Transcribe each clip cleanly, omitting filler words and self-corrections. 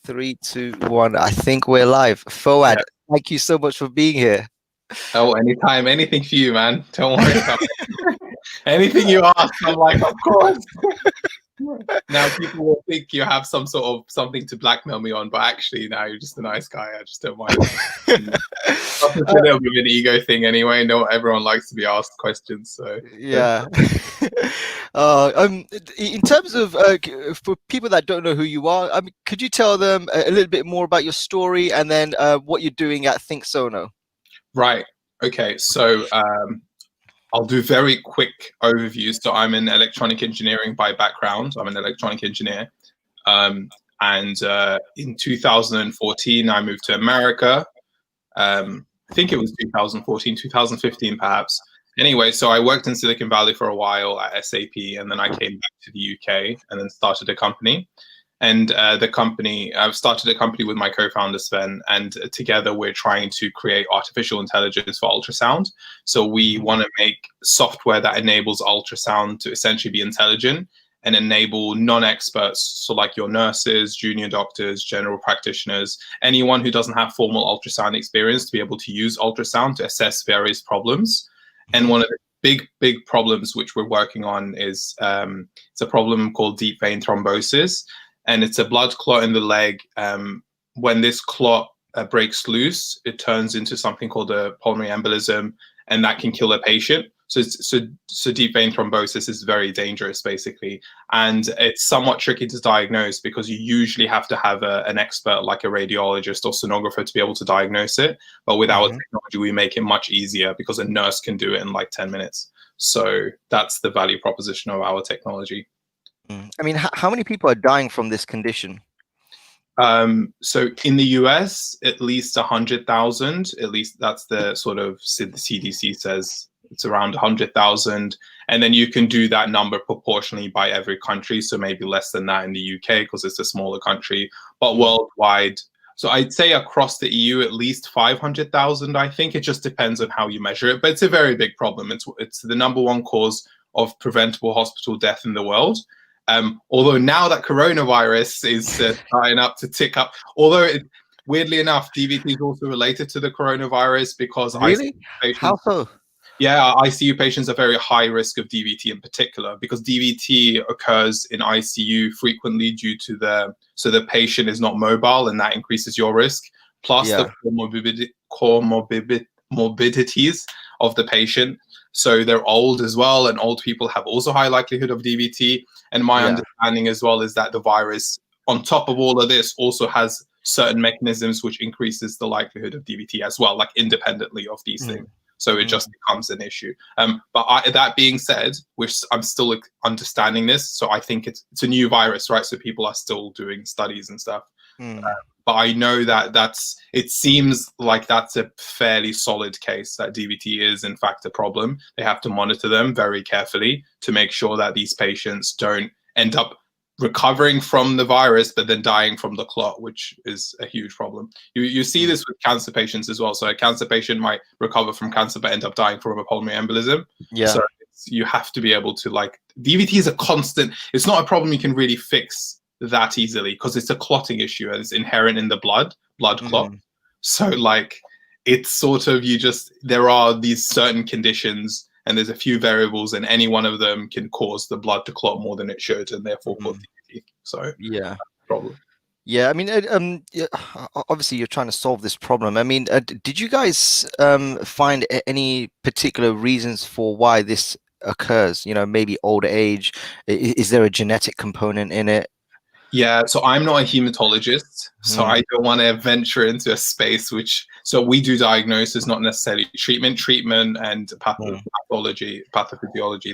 Three, two, one. I think we're live. Fouad, Yeah. thank you so much for being here. Oh, anytime, anything for you, man. Don't worry about it. Anything you ask, I'm like, of course. Now people will think you have some sort of something to blackmail me on, but actually, now you're just a nice guy. I just don't mind. It's a little bit of an ego thing anyway. No, everyone likes to be asked questions, so Yeah. In terms of for people that don't know who you are, could you tell them a little bit more about your story and then what you're doing at ThinkSono? Right. Okay. So I'll do very quick overview. So I'm in electronic engineering by background. I'm an electronic engineer. And in 2014, I moved to America. I think it was 2014, 2015, perhaps. Anyway, so I worked in Silicon Valley for a while at SAP, and then I came back to the UK and then started a company. And I've started a company with my co-founder Sven, and together we're trying to create artificial intelligence for ultrasound. So we want to make software that enables ultrasound to essentially be intelligent and enable non-experts, so like your nurses, junior doctors, general practitioners, anyone who doesn't have formal ultrasound experience, to be able to use ultrasound to assess various problems. And one of the big problems which we're working on is it's a problem called deep vein thrombosis. And it's a blood clot in the leg. When this clot breaks loose, it turns into something called a pulmonary embolism, and that can kill a patient. So deep vein thrombosis is very dangerous, basically. And it's somewhat tricky to diagnose because you usually have to have an expert like a radiologist or sonographer to be able to diagnose it. But with our technology, we make it much easier because a nurse can do it in like 10 minutes. So that's the value proposition of our technology. I mean, how many people are dying from this condition? So in the US, at least 100,000. At least that's the sort of the CDC says it's around 100,000. And then you can do that number proportionally by every country. So maybe less than that in the UK because it's a smaller country, but worldwide. So I'd say across the EU, at least 500,000. I think it just depends on how you measure it, but it's a very big problem. It's the number one cause of preventable hospital death in the world. Although now that coronavirus is starting up to tick up, although weirdly enough, DVT is also related to the coronavirus because really? How so? Yeah, ICU patients are very high risk of DVT in particular because DVT occurs in ICU frequently due to the patient is not mobile and that increases your risk. Plus the comorbidities of the patient. So they're old as well, and old people have also high likelihood of DVT. And my understanding as well is that the virus, on top of all of this, also has certain mechanisms which increases the likelihood of DVT as well, like independently of these things. So it just becomes an issue. But that being said, I'm still understanding this. So I think it's a new virus, right? So people are still doing studies and stuff. But I know that it seems like that's a fairly solid case that DVT is in fact a problem. They have to monitor them very carefully to make sure that these patients don't end up recovering from the virus, but then dying from the clot, which is a huge problem. You see this with cancer patients as well. So a cancer patient might recover from cancer, but end up dying from a pulmonary embolism. Yeah. So you have to be able to DVT is a constant. It's not a problem you can really fix that easily because it's a clotting issue and it's inherent in the blood clot. So it's sort of there are these certain conditions and there's a few variables and any one of them can cause the blood to clot more than it should and therefore cause DVT. So yeah, problem. Yeah, I mean, obviously you're trying to solve this problem. I mean, did you guys find any particular reasons for why this occurs? You know, maybe older age. Is there a genetic component in it? Yeah, so I'm not a hematologist, so I don't want to venture into a space so we do diagnosis, not necessarily treatment and pathophysiology.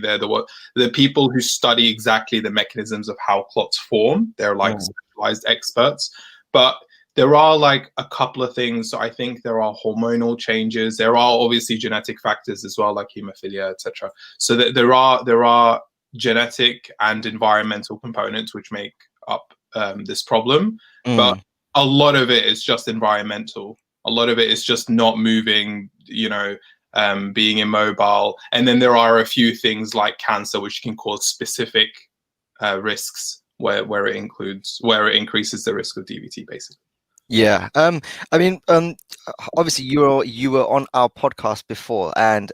They're the people who study exactly the mechanisms of how clots form. They're specialized experts. But there are a couple of things. So I think there are hormonal changes. There are obviously genetic factors as well, like hemophilia, etc. So there are genetic and environmental components which make up this problem, but a lot of it is just environmental. A lot of it is just not moving, being immobile. And then there are a few things like cancer which can cause specific risks where it increases the risk of DVT, basically. Yeah. I mean, obviously you were on our podcast before, and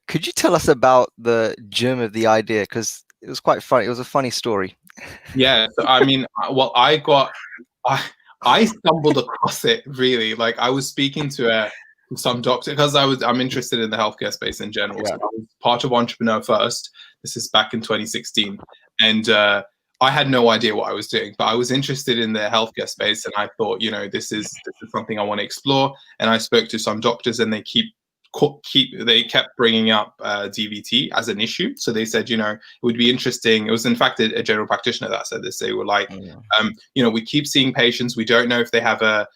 could you tell us about the germ of the idea? Because it was quite funny. It was a funny story. Yeah. So, I mean, well, I stumbled across it really. Like I was speaking to some doctor because I'm interested in the healthcare space in general. Yeah. So I was part of Entrepreneur First. This is back in 2016, and I had no idea what I was doing, but I was interested in the healthcare space, and I thought, you know, this is something I want to explore. And I spoke to some doctors, and they kept bringing up DVT as an issue. So they said, you know, it would be interesting. It was in fact a general practitioner that said this. They were like, you know, we keep seeing patients. We don't know if they have a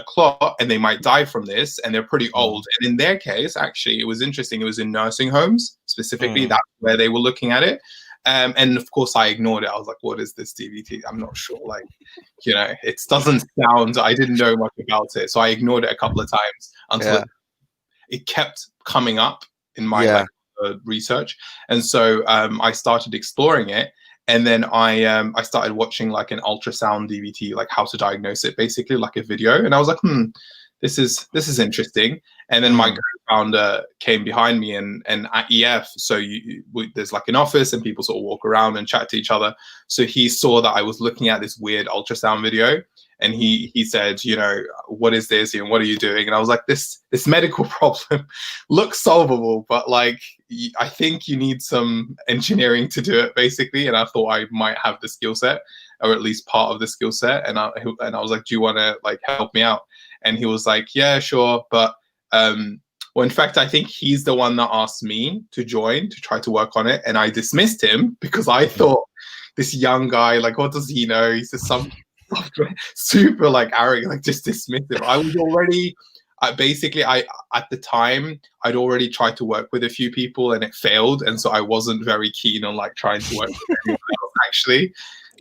clot and they might die from this, and they're pretty old. And in their case, actually, it was interesting. It was in nursing homes specifically. That's where they were looking at it. And of course, I ignored it. I was like, what is this DVT? I'm not sure. Like, you know, it doesn't sound, I didn't know much about it. So I ignored it a couple of times until it kept coming up in my research. And so I started exploring it. And then I started watching like an ultrasound DVT, like how to diagnose it, basically like a video. And I was like, this is interesting. And then my co-founder came behind me, and at EF, so there's like an office and people sort of walk around and chat to each other. So he saw that I was looking at this weird ultrasound video, and he said, you know, what is this and what are you doing? And I was like, this medical problem looks solvable, but like I think you need some engineering to do it, basically. And I thought I might have the skill set, or at least part of the skill set. And I was like, do you want to like help me out? And he was like, yeah, sure. But well, in fact, I think he's the one that asked me to join to try to work on it. And I dismissed him because I thought, this young guy, like, what does he know? He's just some super like arrogant, like just dismissive. I was already, basically, at the time, I'd already tried to work with a few people and it failed. And so I wasn't very keen on like trying to work with anyone else, actually.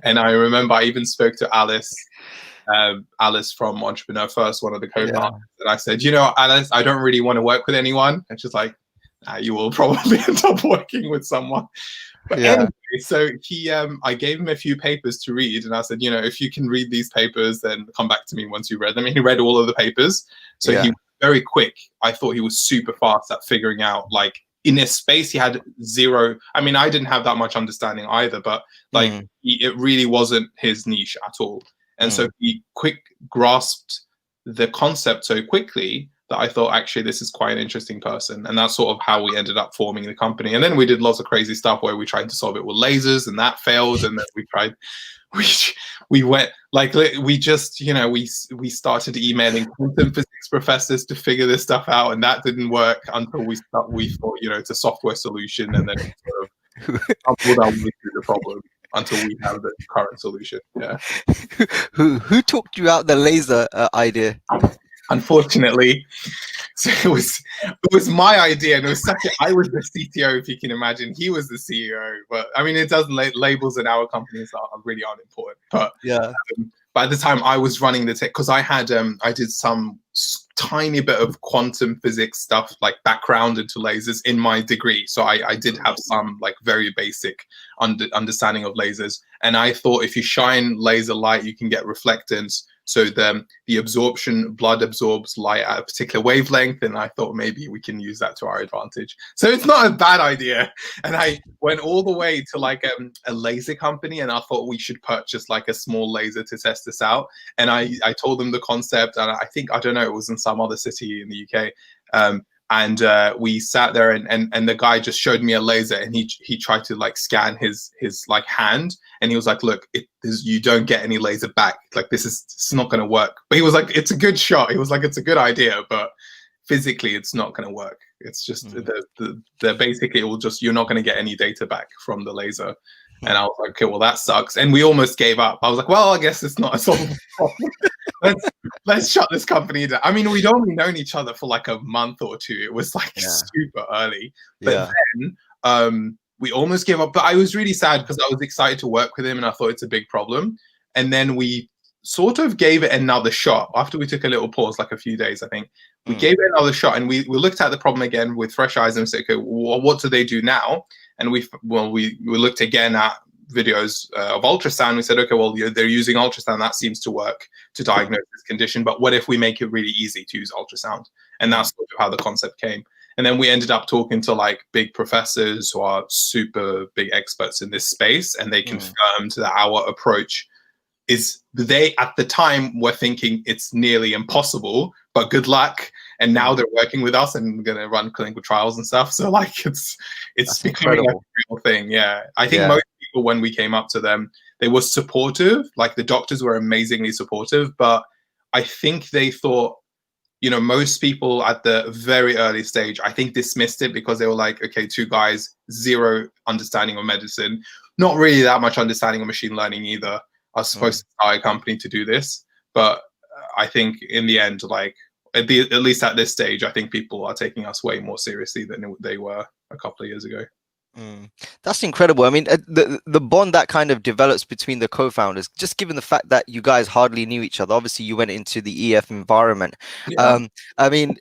And I remember I even spoke to Alice from Entrepreneur First, one of the co-founders, and I said, you know, Alice, I don't really want to work with anyone. And she's like, you will probably end up working with someone. But anyway, so I gave him a few papers to read, and I said, you know, if you can read these papers, then come back to me once you read them. And he read all of the papers, so he was very quick. I thought he was super fast at figuring out, like, in this space he had zero. I mean, I didn't have that much understanding either, but like it really wasn't his niche at all. And so he grasped the concept so quickly that I thought, actually, this is quite an interesting person. And that's sort of how we ended up forming the company. And then we did lots of crazy stuff where we tried to solve it with lasers, and that failed. And then we went, like, we just, you know, we started emailing quantum physics professors to figure this stuff out. And that didn't work until we thought, you know, it's a software solution. And then it sort of stumbled our way through the problem until we have the current solution. Yeah. Who talked you out the laser idea? Unfortunately, so it was my idea, and it was I was the CTO, if you can imagine. He was the CEO, but I mean, it doesn't labels in our companies really aren't important. But by the time I was running the tech, because I did some tiny bit of quantum physics stuff, like background into lasers in my degree, so I did have some like very basic understanding of lasers. And I thought if you shine laser light, you can get reflectance. So the blood absorbs light at a particular wavelength, and I thought maybe we can use that to our advantage. So it's not a bad idea. And I went all the way to like a laser company, and I thought we should purchase like a small laser to test this out. And I told them the concept, and I think, I don't know, it was in some other city in the UK. And we sat there, and the guy just showed me a laser, and he tried to like scan his like hand, and he was like, look, you don't get any laser back. Like, it's not going to work. But he was like, it's a good shot. He was like, it's a good idea, but physically it's not going to work. It's just the basically, it will just, you're not going to get any data back from the laser. And I was like, okay, well, that sucks. And we almost gave up. I was like, well, I guess it's not a solvable problem. Let's shut this company down. I mean, we'd only known each other for like a month or two. It was like super early. But then we almost gave up. But I was really sad because I was excited to work with him, and I thought it's a big problem. And then we sort of gave it another shot after we took a little pause, like a few days, I think. We gave it another shot, and we looked at the problem again with fresh eyes and said, okay, what do they do now? And we looked again at videos of ultrasound. We said, okay, well, they're using ultrasound. That seems to work to diagnose this condition. But what if we make it really easy to use ultrasound? And that's sort of how the concept came. And then we ended up talking to like big professors who are super big experts in this space, and they confirmed that our approach is, they at the time were thinking it's nearly impossible, but good luck. And now they're working with us and we're going to run clinical trials and stuff. So like it's becoming a real thing. Yeah. I think most people, when we came up to them, they were supportive. Like the doctors were amazingly supportive, but I think they thought, you know, most people at the very early stage, I think dismissed it because they were like, okay, two guys, zero understanding of medicine, not really that much understanding of machine learning either. I was supposed to start a company to do this, but I think in the end, like at least at this stage, I think people are taking us way more seriously than they were a couple of years ago. That's incredible. I mean, the bond that kind of develops between the co-founders, just given the fact that you guys hardly knew each other. Obviously, you went into the EF environment. Yeah. I mean,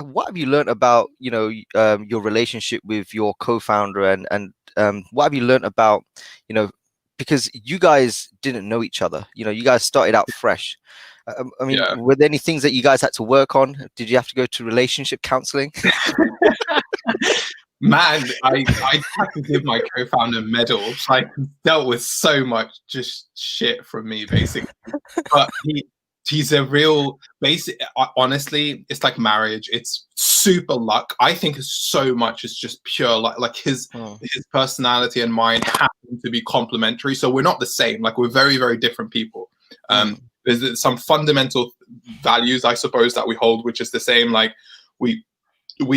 what have you learned about, you know, your relationship with your co-founder, and what have you learned about, you know, because you guys didn't know each other. You know, you guys started out fresh. I mean, were there any things that you guys had to work on? Did you have to go to relationship counseling? Man, I had to give my co-founder medals. I dealt with so much just shit from me, basically. But he's a real basic. Honestly, it's like marriage. It's super luck. I think so much is just pure luck. Like his personality and mine happen to be complementary. So we're not the same. Like we're very, very different people. There's some fundamental values, I suppose, that we hold, which is the same. Like we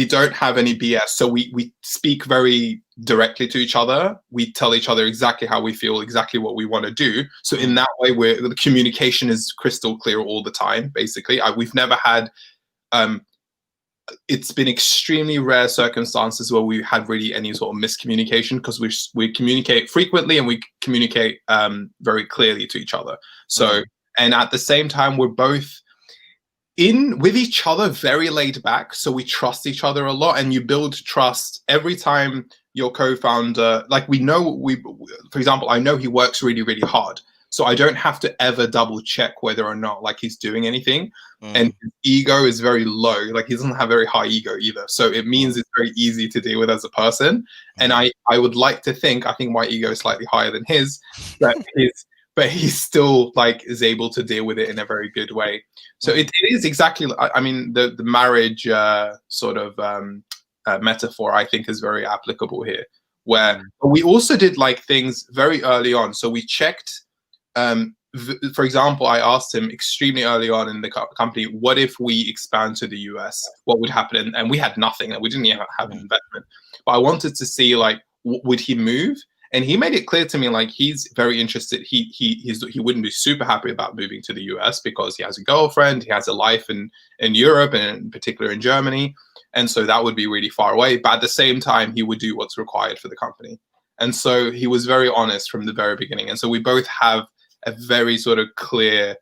don't have any BS. So we speak very directly to each other. We tell each other exactly how we feel, exactly what we want to do. So in that way, the communication is crystal clear all the time, basically. We've never had, it's been extremely rare circumstances where we had really any sort of miscommunication, because we communicate frequently and we communicate very clearly to each other. So, and at the same time, we're both with each other, very laid back. So we trust each other a lot, and you build trust every time your co-founder, like for example, I know he works really, really hard. So I don't have to ever double check whether or not like he's doing anything. And his ego is very low. Like he doesn't have very high ego either. So it means it's very easy to deal with as a person. And I would like to think, I think my ego is slightly higher than his, but he's still like is able to deal with it in a very good way. So it is exactly, I mean, the marriage sort of metaphor, I think, is very applicable here, where we also did like things very early on. So we checked, for example, I asked him extremely early on in the company, what if we expand to the US? What would happen? And we had nothing, and we didn't even have an investment. But I wanted to see like, would he move? And he made it clear to me, like, he's very interested. He wouldn't be super happy about moving to the US because he has a girlfriend, he has a life in Europe, and in particular in Germany. And so that would be really far away. But at the same time, he would do what's required for the company. And so he was very honest from the very beginning. And so we both have a very sort of clear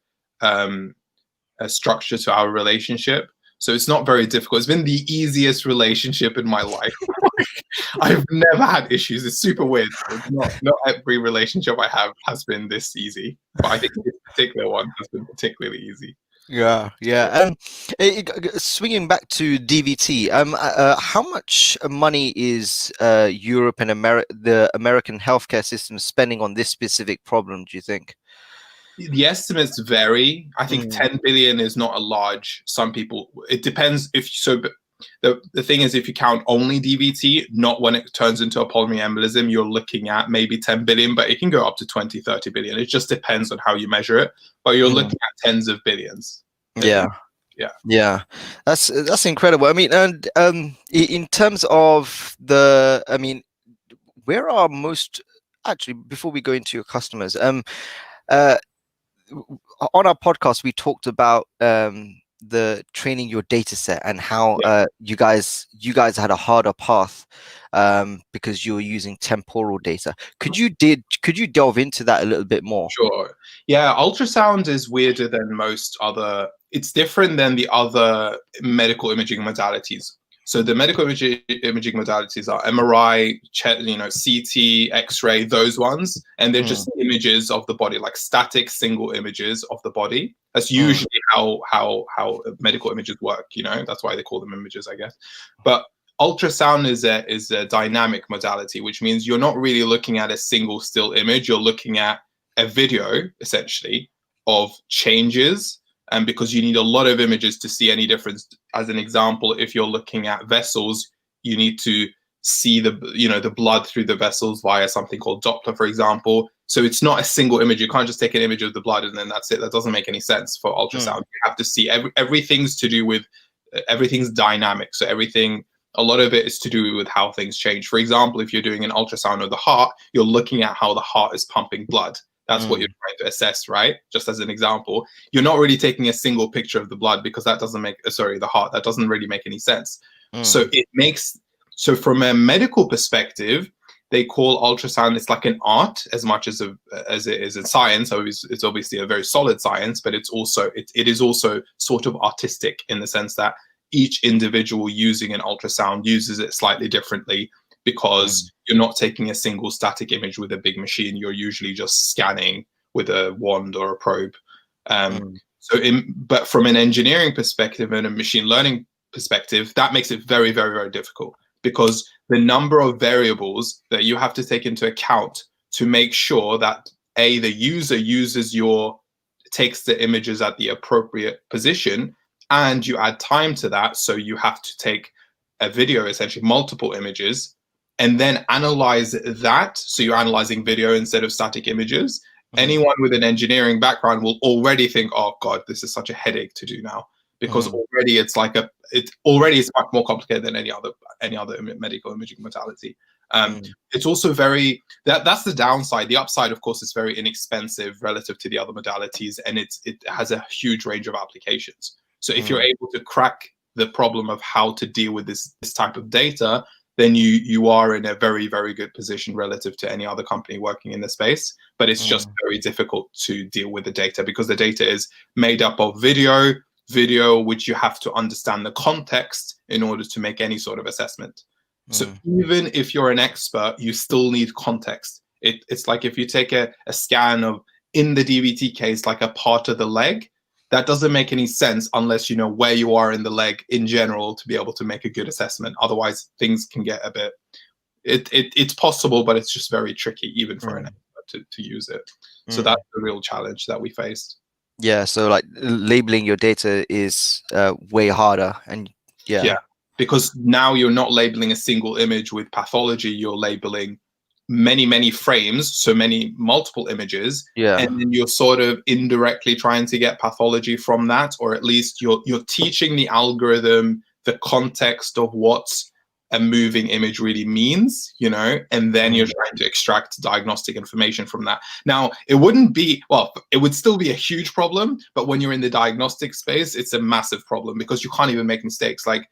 structure to our relationship. So it's not very difficult. It's been the easiest relationship in my life. I've never had issues. It's super weird. Not every relationship I have has been this easy, but I think this particular one has been particularly easy. Yeah. Swinging back to DVT, how much money is Europe and the American healthcare system spending on this specific problem, do you think? The estimates vary. I think 10 billion is not a large. Some people, it depends if so. The thing is, if you count only DVT, not when it turns into a pulmonary embolism, you're looking at maybe 10 billion, but it can go up to 20, 30 billion. It just depends on how you measure it, but you're looking at tens of billions. Yeah. That's incredible. I mean, and in terms of where are most, actually, before we go into your customers, on our podcast, we talked about the training your data set and how you guys had a harder path because you were using temporal data. Could you delve into that a little bit more? Sure. Yeah, ultrasound is weirder than most other. It's different than the other medical imaging modalities. So the medical imaging modalities are MRI, CT, X-ray, those ones, and they're just images of the body, like static single images of the body. That's usually how medical images work. That's why they call them images, I guess. But ultrasound is a dynamic modality, which means you're not really looking at a single still image. You're looking at a video, essentially, of changes. And because you need a lot of images to see any difference. As an example, if you're looking at vessels, you need to see the blood through the vessels via something called Doppler, for example. So it's not a single image. You can't just take an image of the blood and then that's it. That doesn't make any sense for ultrasound. You have to see everything's to do with everything's dynamic. So a lot of it is to do with how things change. For example, if you're doing an ultrasound of the heart, you're looking at how the heart is pumping blood. That's what you're trying to assess, right? Just as an example, you're not really taking a single picture of the blood because that doesn't make, the heart, that doesn't really make any sense. So from a medical perspective, they call ultrasound, it's like an art as much as it is in science. So it's obviously a very solid science, but it is also sort of artistic in the sense that each individual using an ultrasound uses it slightly differently, because you're not taking a single static image with a big machine. You're usually just scanning with a wand or a probe. But from an engineering perspective and a machine learning perspective, that makes it very, very, very difficult, because the number of variables that you have to take into account to make sure that the user takes the images at the appropriate position, and you add time to that. So you have to take a video, essentially multiple images, and then analyze that. So you're analyzing video instead of static images. Anyone with an engineering background will already think, oh God, this is such a headache to do now, because already it's much more complicated than any other medical imaging modality. It's also that's the downside. The upside, of course, is very inexpensive relative to the other modalities, and it has a huge range of applications. So if you're able to crack the problem of how to deal with this type of data, then you are in a very, very good position relative to any other company working in the space. But it's just very difficult to deal with the data, because the data is made up of video, which you have to understand the context in order to make any sort of assessment. So even if you're an expert, you still need context. It's like if you take a scan of, in the DVT case, like a part of the leg, that doesn't make any sense unless you know where you are in the leg in general to be able to make a good assessment. Otherwise, things can get a bit. It's possible, but it's just very tricky, even for an expert to use it. So that's the real challenge that we faced. Yeah. So like labeling your data is way harder, and yeah, because now you're not labeling a single image with pathology. You're labeling many frames, so multiple images, and then you're sort of indirectly trying to get pathology from that, or at least you're teaching the algorithm the context of what a moving image really means, and then you're trying to extract diagnostic information from that. Now, it would still be a huge problem, but when you're in the diagnostic space, it's a massive problem, because you can't even make mistakes. Like,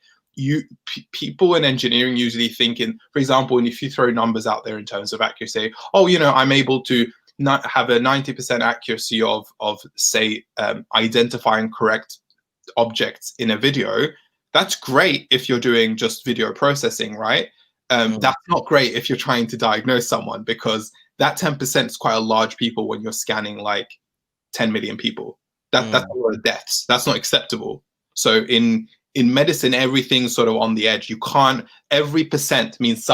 people in engineering usually think for example, and if you throw numbers out there in terms of accuracy, I'm able to not have a 90% accuracy of say identifying correct objects in a video. That's great if you're doing just video processing, right? That's not great if you're trying to diagnose someone, because that 10% is quite a large people when you're scanning like 10 million people. That's a lot of deaths. That's not acceptable. So in medicine, everything's sort of on the edge. Every percent means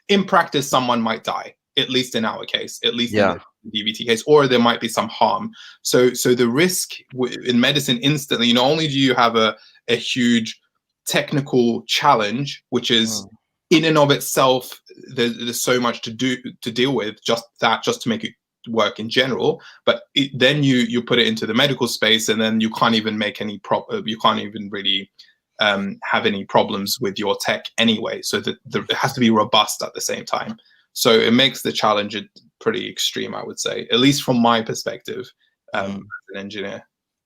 in practice, someone might die, at least in our case, at least in the DVT case, or there might be some harm. So the risk in medicine instantly, not only do you have a huge technical challenge, which is in and of itself, there's so much to deal with, just to make it work in general, but then you put it into the medical space, and then you can't even make any you can't even really have any problems with your tech anyway. So it has to be robust at the same time. So it makes the challenge pretty extreme, I would say, at least from my perspective as an engineer.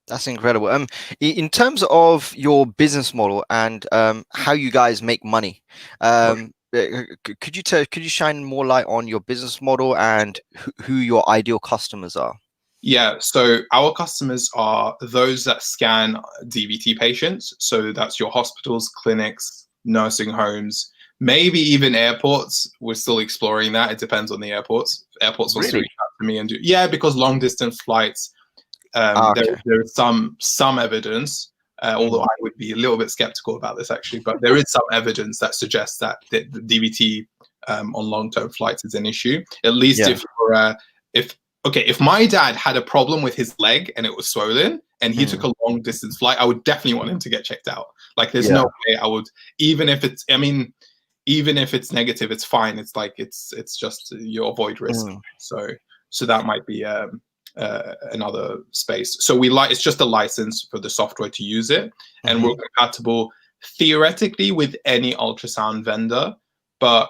That's incredible. In terms of your business model and how you guys make money, could you shine more light on your business model and who your ideal customers are? Yeah, so our customers are those that scan DVT patients. So that's your hospitals, clinics, nursing homes, maybe even airports. We're still exploring that. It depends on the airports. Airports also Really? reach out to me and do, yeah, because long distance flights, Okay. there is some evidence, although I would be a little bit skeptical about this actually, but there is some evidence that suggests that the DVT on long-term flights is an issue. At least Yeah. if my dad had a problem with his leg and it was swollen and he took a long distance flight, I would definitely want him to get checked out. Like there's no way I would, even if it's, I mean, even if it's negative, it's fine. It's like, it's just, you avoid risk. So that might be another space. So it's just a license for the software to use it, and we're compatible theoretically with any ultrasound vendor, but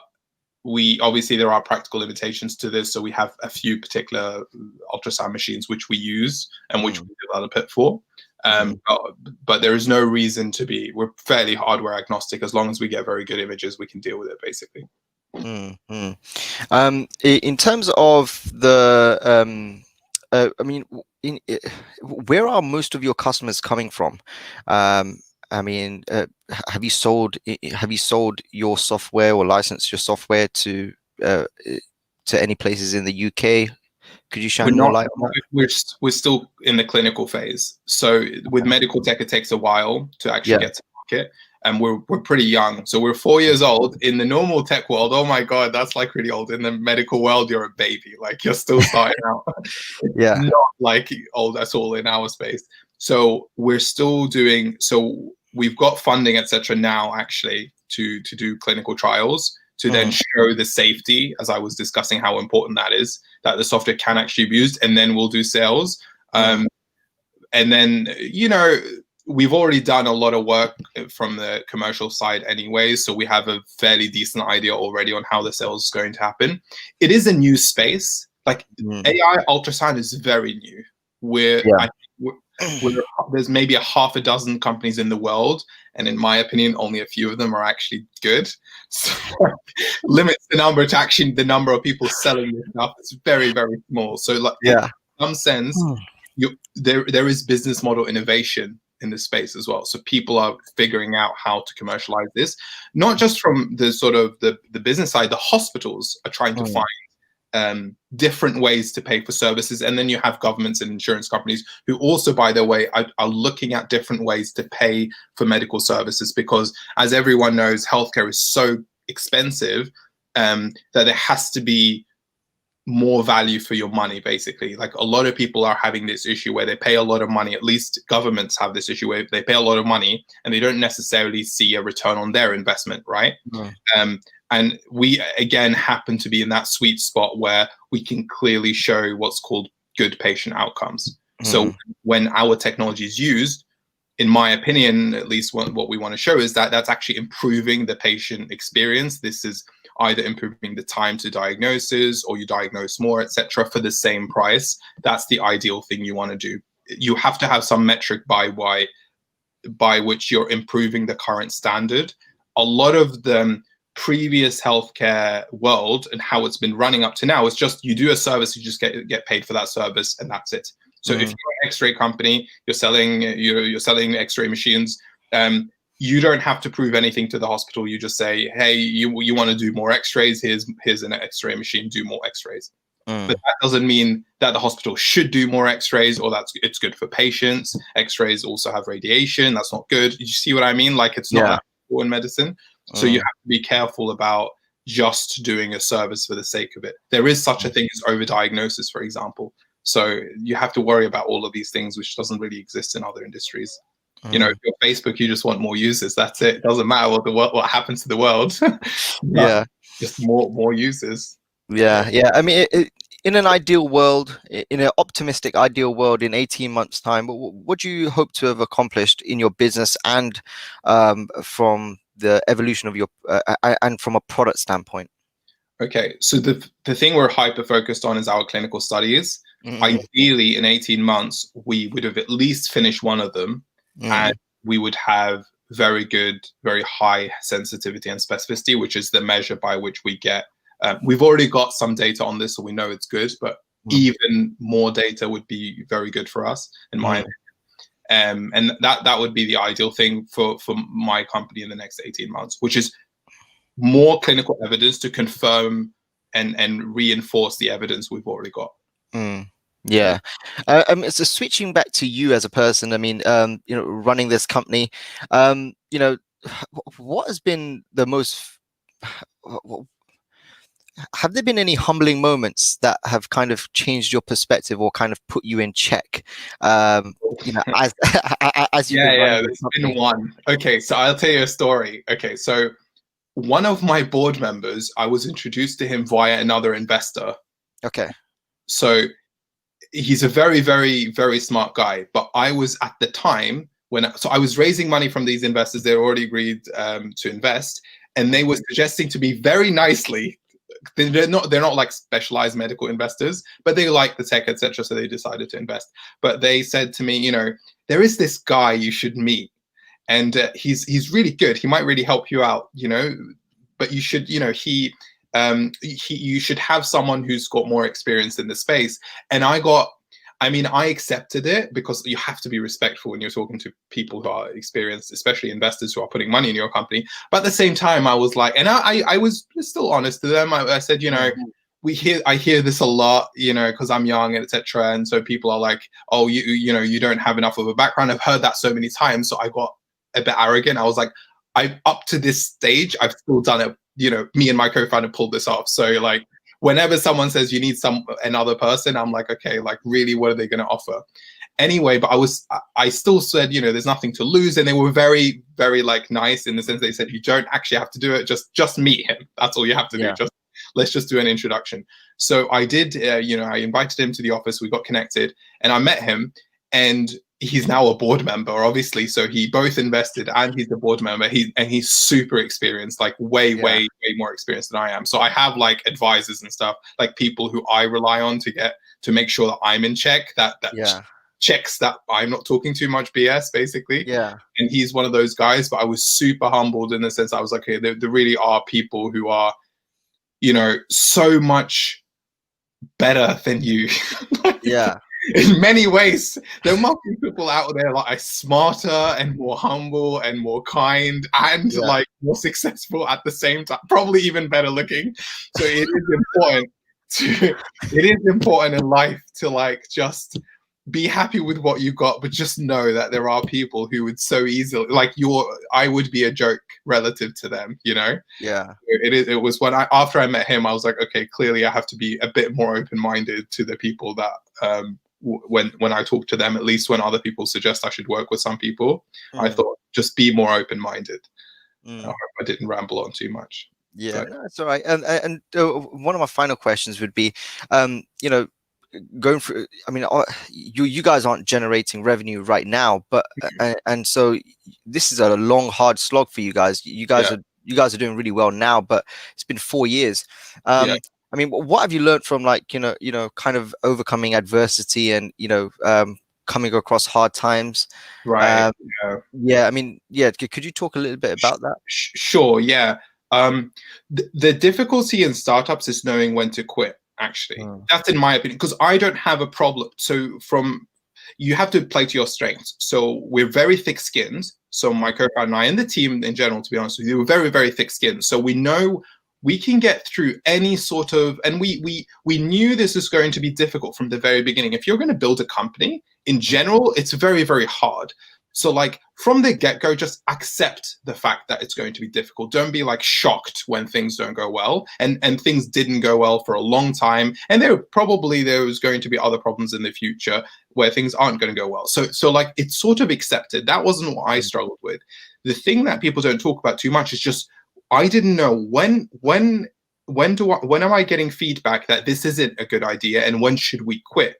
obviously there are practical limitations to this. So we have a few particular ultrasound machines which we use and which we develop it for. But there is no reason to be. We're fairly hardware agnostic. As long as we get very good images, we can deal with it basically. In terms of the I mean, where are most of your customers coming from? I mean, have you sold your software or licensed your software to any places in the UK? Could you shine more light on that? We're still in the clinical phase. So with medical tech, it takes a while to actually get to market. And we're pretty young. So we're 4 years old. In the normal tech world, oh my God, that's like really old. In the medical world, you're a baby. Like you're still starting out. Yeah. Not like old at all in our space. So we're still doing, so we've got funding, etc. now actually to do clinical trials, to then show the safety, as I was discussing how important that is, that the software can actually be used, and then we'll do sales. And then, you know, we've already done a lot of work from the commercial side anyway, so we have a fairly decent idea already on how the sales is going to happen. It is a new space. Like AI ultrasound is very new. There's maybe a half a dozen companies in the world, and in my opinion, only a few of them are actually good. So limits the number of people selling this stuff. It's very, very small. So like, in some sense, there is business model innovation in this space as well. So people are figuring out how to commercialize this, not just from the sort of the business side. The hospitals are trying to find different ways to pay for services, and then you have governments and insurance companies who also, by the way, are looking at different ways to pay for medical services, because as everyone knows, healthcare is so expensive that there has to be more value for your money, basically. Like a lot of people are having this issue where they pay a lot of money, at least governments have this issue where they pay a lot of money and they don't necessarily see a return on their investment, right? And we, again, happen to be in that sweet spot where we can clearly show what's called good patient outcomes. So when our technology is used, in my opinion, at least what we want to show is that that's actually improving the patient experience. This is either improving the time to diagnosis, or you diagnose more, etc., for the same price. That's the ideal thing you want to do. You have to have some metric by which you're improving the current standard. A lot of the previous healthcare world and how it's been running up to now is just you do a service, you just get paid for that service, and that's it. So if you're an X-ray company, you're selling X-ray machines, you don't have to prove anything to the hospital. You just say, hey, you want to do more X-rays, here's an X-ray machine, do more X-rays. But that doesn't mean that the hospital should do more X-rays, or that it's good for patients. X-rays also have radiation. That's not good. You see what I mean? Like, it's not that important in medicine. So you have to be careful about just doing a service for the sake of it. There is such a thing as overdiagnosis, for example. So you have to worry about all of these things, which doesn't really exist in other industries. You know, if you're Facebook, you just want more users. That's it. It doesn't matter what happens to the world. Just more users. Yeah. I mean, in an ideal world, in an optimistic ideal world, in 18 months' time, what do you hope to have accomplished in your business and from the evolution of your and from a product standpoint? Okay, so the thing we're hyper focused on is our clinical studies. Ideally, in 18 months, we would have at least finished one of them, and we would have very good, very high sensitivity and specificity, which is the measure by which we get. We've already got some data on this, so we know it's good, but even more data would be very good for us, in my opinion. And that would be the ideal thing for my company in the next 18 months, which is more clinical evidence to confirm and reinforce the evidence we've already got. Yeah. So switching back to you as a person, I mean, running this company, what has been the most, have there been any humbling moments that have kind of changed your perspective or kind of put you in check, as you've been running the There's company? been one. Okay, so I'll tell you a story. Okay, so one of my board members, I was introduced to him via another investor. Okay. So he's a very, very, very smart guy. But I was at the time so I was raising money from these investors. They already agreed to invest, and they were suggesting to me very nicely. They're not like specialized medical investors, but they like the tech, etc. So they decided to invest. But they said to me, there is this guy you should meet, and he's really good. He might really help you out, but you should, you should have someone who's got more experience in the space. And I accepted it because you have to be respectful when you're talking to people who are experienced, especially investors who are putting money in your company. But at the same time, I was like, and I was still honest to them. I said, I hear this a lot, because I'm young, etc. And so people are like, oh, you don't have enough of a background. I've heard that so many times. So I got a bit arrogant. I was like, up to this stage, I've still done it. Me and my co-founder pulled this off. So like, whenever someone says you need another person, I'm like, okay, like really, what are they going to offer? Anyway, but I still said, there's nothing to lose. And they were very, very like nice in the sense they said, you don't actually have to do it. Just meet him. That's all you have to do. Let's just do an introduction. So I did, I invited him to the office. We got connected and I met him, and he's now a board member, obviously. So he both invested and he's a board member. He's super experienced, like way more experienced than I am. So I have like advisors and stuff, like people who I rely on to make sure that I'm in check, that checks that I'm not talking too much BS, basically. Yeah. And he's one of those guys. But I was super humbled in the sense I was like, okay, there really are people who are, so much better than you. Yeah. In many ways, there must be people out there like smarter and more humble and more kind and like more successful at the same time, probably even better looking. So it is important in life to like just be happy with what you got, but just know that there are people who would so easily I would be a joke relative to them, Yeah. It was after I met him, I was like, okay, clearly I have to be a bit more open-minded to the people that when I talk to them, at least when other people suggest I should work with some people, I thought just be more open-minded. I hope I didn't ramble on too much. Yeah, no, that's all right. And one of my final questions would be, going through, I mean, you guys aren't generating revenue right now, but and so this is a long, hard slog for you guys. You guys are doing really well now, but it's been 4 years. I mean, what have you learned from like, kind of overcoming adversity and, coming across hard times? Right. I mean, could you talk a little bit about that? Sure. Yeah. The difficulty in startups is knowing when to quit. Actually, that's in my opinion, because I don't have a problem. So you have to play to your strengths. So we're very thick-skinned. So my co-founder and I, and the team in general, to be honest with you, we're very, very thick-skinned. So we know we can get through any sort of, and we knew this is going to be difficult from the very beginning. If you're going to build a company, in general, it's very, very hard. So like from the get-go, just accept the fact that it's going to be difficult. Don't be like shocked when things don't go well. And things didn't go well for a long time. And there was going to be other problems in the future where things aren't going to go well. So like it's sort of accepted. That wasn't what I struggled with. The thing that people don't talk about too much is just, I didn't know when am I getting feedback that this isn't a good idea and when should we quit?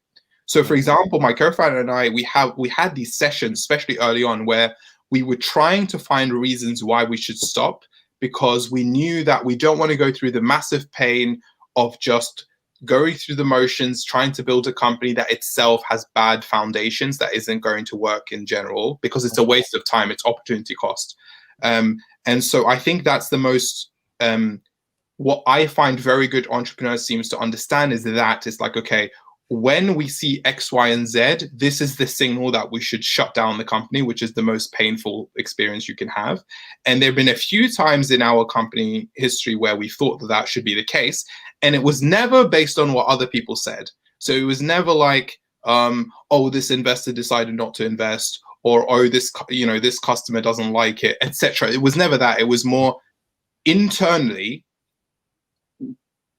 So, for example, my co-founder and I, we had these sessions, especially early on, where we were trying to find reasons why we should stop, because we knew that we don't want to go through the massive pain of just going through the motions, trying to build a company that itself has bad foundations that isn't going to work in general, because it's a waste of time, it's opportunity cost. And so I think that's the most, what I find very good entrepreneurs seems to understand is that it's like, okay, when we see X, Y, and Z, this is the signal that we should shut down the company, which is the most painful experience you can have. And there have been a few times in our company history where we thought that that should be the case. And it was never based on what other people said. So it was never like, oh, this investor decided not to invest, or, oh, this, this customer doesn't like it, etc. It was never that. It was more internally,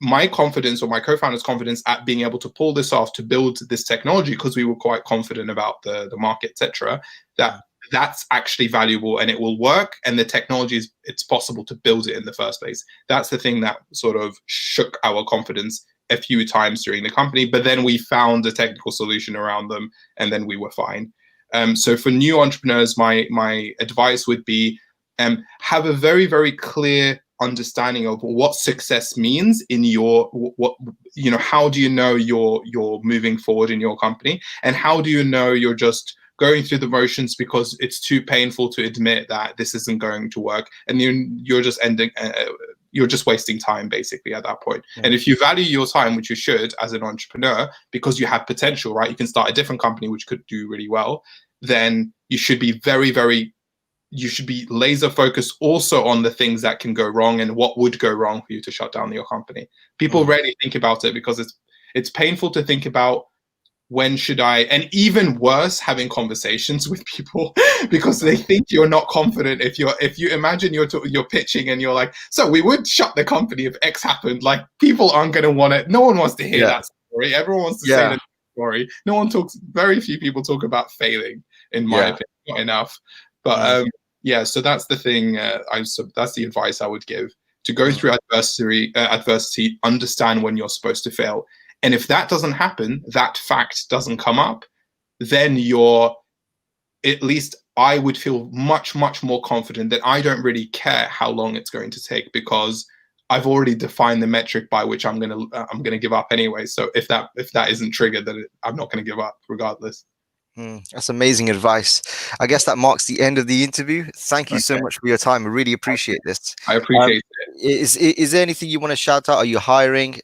my confidence or my co-founder's confidence at being able to pull this off, to build this technology, because we were quite confident about the market, etc., that's actually valuable and it will work, and the technology it's possible to build it in the first place. That's the thing that sort of shook our confidence a few times during the company, but then we found a technical solution around them, and then we were fine. So for new entrepreneurs, my advice would be, have a very, very clear understanding of what success means in your how do you know you're moving forward in your company, and how do you know you're just going through the motions because it's too painful to admit that this isn't going to work, and you're just you're just wasting time basically at that point. And if you value your time, which you should as an entrepreneur, because you have potential, right? You can start a different company which could do really well. Then you should be you should be laser focused also on the things that can go wrong and what would go wrong for you to shut down your company. People rarely think about it because it's painful to think about when should I, and even worse, having conversations with people because they think you're not confident. If you imagine you're pitching and you're like, so we would shut the company if X happened, like people aren't going to want it. No one wants to hear that story. Everyone wants to say the story. Very few people talk about failing, in my opinion, not enough. But so that's the thing. That's the advice I would give: to go through adversity, understand when you're supposed to fail, and if that doesn't happen, that fact doesn't come up, then at least I would feel much, much more confident that I don't really care how long it's going to take, because I've already defined the metric by which I'm gonna give up anyway. So if that isn't triggered, then I'm not going to give up regardless. That's amazing advice. I guess that marks the end of the interview. Thank you so much for your time. I really appreciate this. I appreciate it. Is there anything you want to shout out? Are you hiring?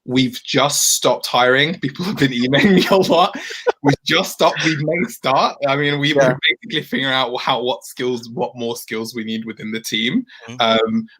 We've just stopped hiring. People have been emailing me a lot. We've just stopped. We may start. I mean, we're basically figuring out what more skills we need within the team.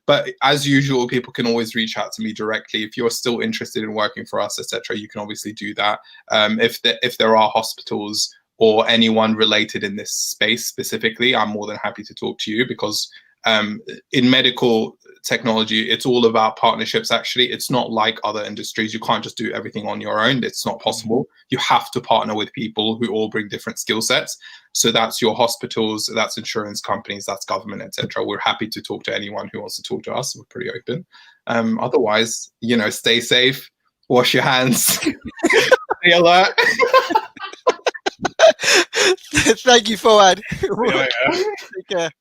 But as usual, people can always reach out to me directly. If you're still interested in working for us, etc., you can obviously do that. If there are hospitals or anyone related in this space specifically, I'm more than happy to talk to you, because in medical technology, it's all about partnerships. Actually, it's not like other industries. You can't just do everything on your own. It's not possible. You have to partner with people who all bring different skill sets. So that's your hospitals, that's insurance companies, that's government, etc. We're happy to talk to anyone who wants to talk to us. We're pretty open. Otherwise, stay safe, wash your hands, stay alert. Thank you, Fouad. Take care.